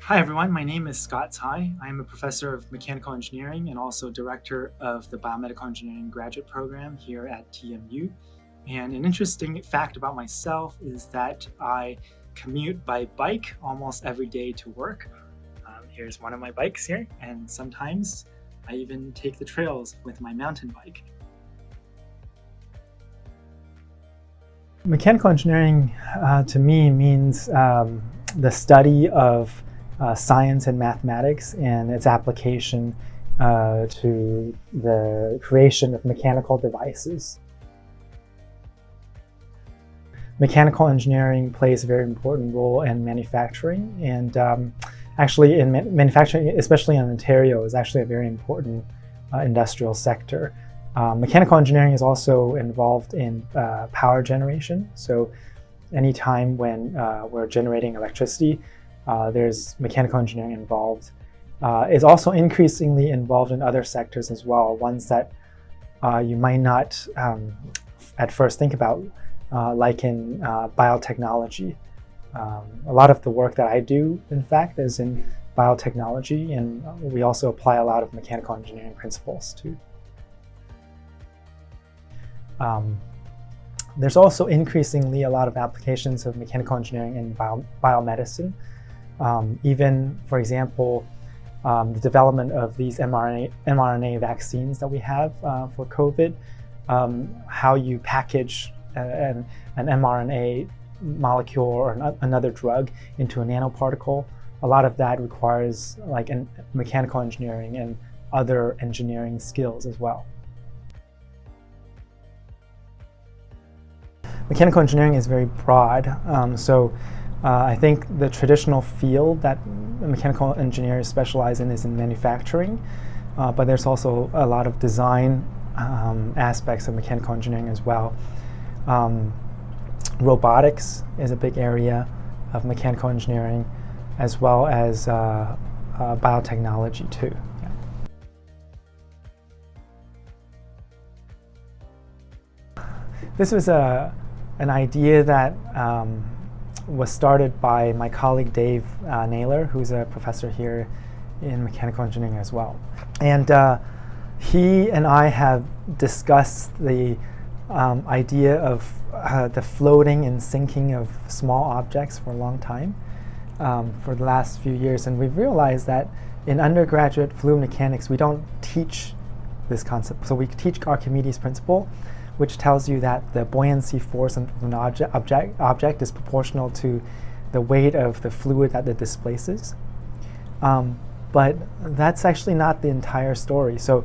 Hi everyone, my name is Tsai. I am a professor of mechanical engineering and also director of the Biomedical Engineering Graduate Program here at TMU. And an interesting fact about myself is that I commute by bike almost every day to work. Here's one of my bikes here, and sometimes I even take the trails with my mountain bike. Mechanical engineering to me means the study of science and mathematics and its application to the creation of mechanical devices. Mechanical engineering plays a very important role in manufacturing, and actually in manufacturing, especially in Ontario, is actually a very important industrial sector. Mechanical engineering is also involved in power generation. So anytime when we're generating electricity, there's mechanical engineering involved. It's also increasingly involved in other sectors as well, ones that you might not at first think about, like in biotechnology. A lot of the work that I do, in fact, is in biotechnology, and we also apply a lot of mechanical engineering principles too. There's also increasingly a lot of applications of mechanical engineering in biomedicine. Even, for example, the development of these mRNA vaccines that we have for COVID, how you package an mRNA molecule or another drug into a nanoparticle, a lot of that requires like mechanical engineering and other engineering skills as well. Mechanical engineering is very broad, I think the traditional field that mechanical engineers specialize in is in manufacturing, but there's also a lot of design aspects of mechanical engineering as well. Robotics is a big area of mechanical engineering, as well as biotechnology too. Yeah. This was an idea that was started by my colleague Dave Naylor, who's a professor here in mechanical engineering as well. And he and I have discussed the idea of the floating and sinking of small objects for a long time, for the last few years. And we've realized that in undergraduate fluid mechanics, we don't teach this concept. So we teach Archimedes' principle, which tells you that the buoyancy force of an object is proportional to the weight of the fluid that it displaces. But that's actually not the entire story. So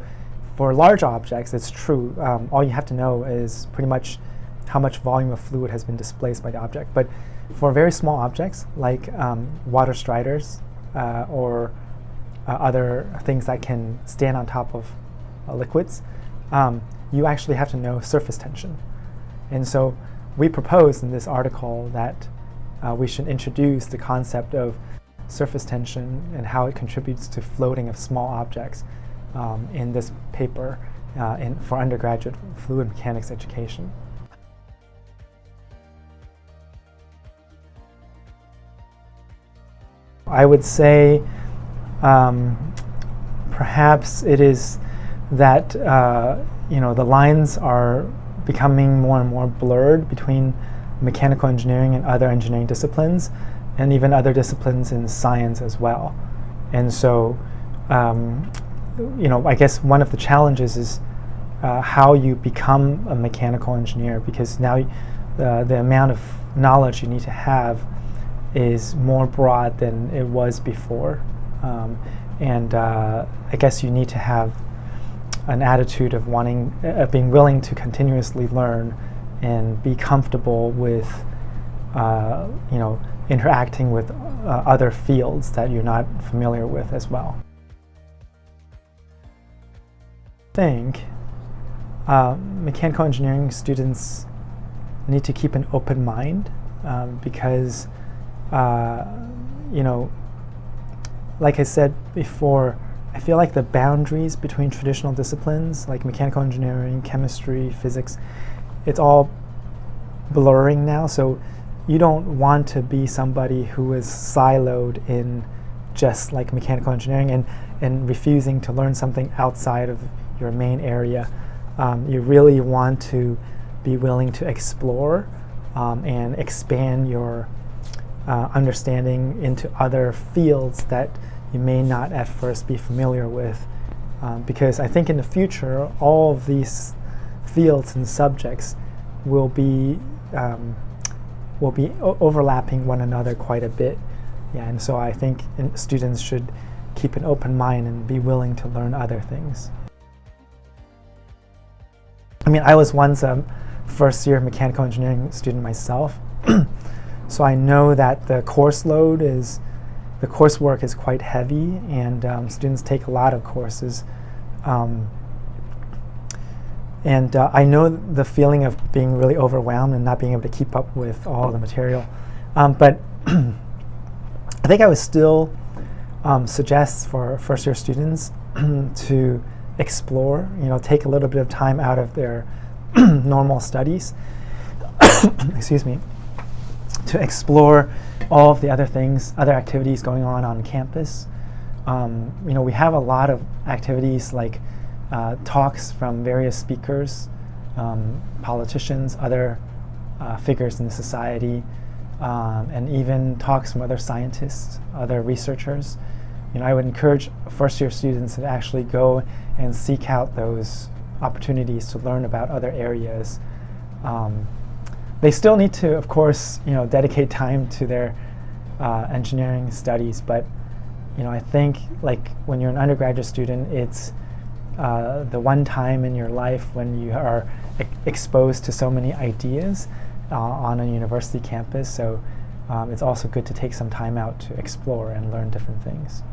for large objects, it's true. All you have to know is pretty much how much volume of fluid has been displaced by the object. But for very small objects, like water striders or other things that can stand on top of liquids, you actually have to know surface tension. And so we proposed in this article that we should introduce the concept of surface tension and how it contributes to floating of small objects in this paper for undergraduate fluid mechanics education. I would say perhaps it is that the lines are becoming more and more blurred between mechanical engineering and other engineering disciplines, and even other disciplines in science as well. And so, I guess one of the challenges is how you become a mechanical engineer, because now the amount of knowledge you need to have is more broad than it was before. I guess you need to have an attitude of being willing to continuously learn and be comfortable with, interacting with other fields that you're not familiar with as well. I think mechanical engineering students need to keep an open mind because, like I said before, I feel like the boundaries between traditional disciplines like mechanical engineering, chemistry, physics, it's all blurring now. So you don't want to be somebody who is siloed in just like mechanical engineering, and refusing to learn something outside of your main area. You really want to be willing to explore and expand your understanding into other fields that you may not at first be familiar with. Because I think in the future, all of these fields and subjects will be overlapping one another quite a bit. Yeah, and so I think students should keep an open mind and be willing to learn other things. I mean, I was once a first-year mechanical engineering student myself, so I know that the coursework is quite heavy, and students take a lot of courses. And I know the feeling of being really overwhelmed and not being able to keep up with all the material. But I think I would still suggest for first-year students to explore, take a little bit of time out of their normal studies, excuse me, to explore all of the other things, other activities going on campus. We have a lot of activities like talks from various speakers, politicians, other figures in the society, and even talks from other scientists, other researchers. I would encourage first-year students to actually go and seek out those opportunities to learn about other areas. They still need to, of course, dedicate time to their engineering studies, but I think like when you're an undergraduate student, it's the one time in your life when you are exposed to so many ideas on a university campus. So it's also good to take some time out to explore and learn different things.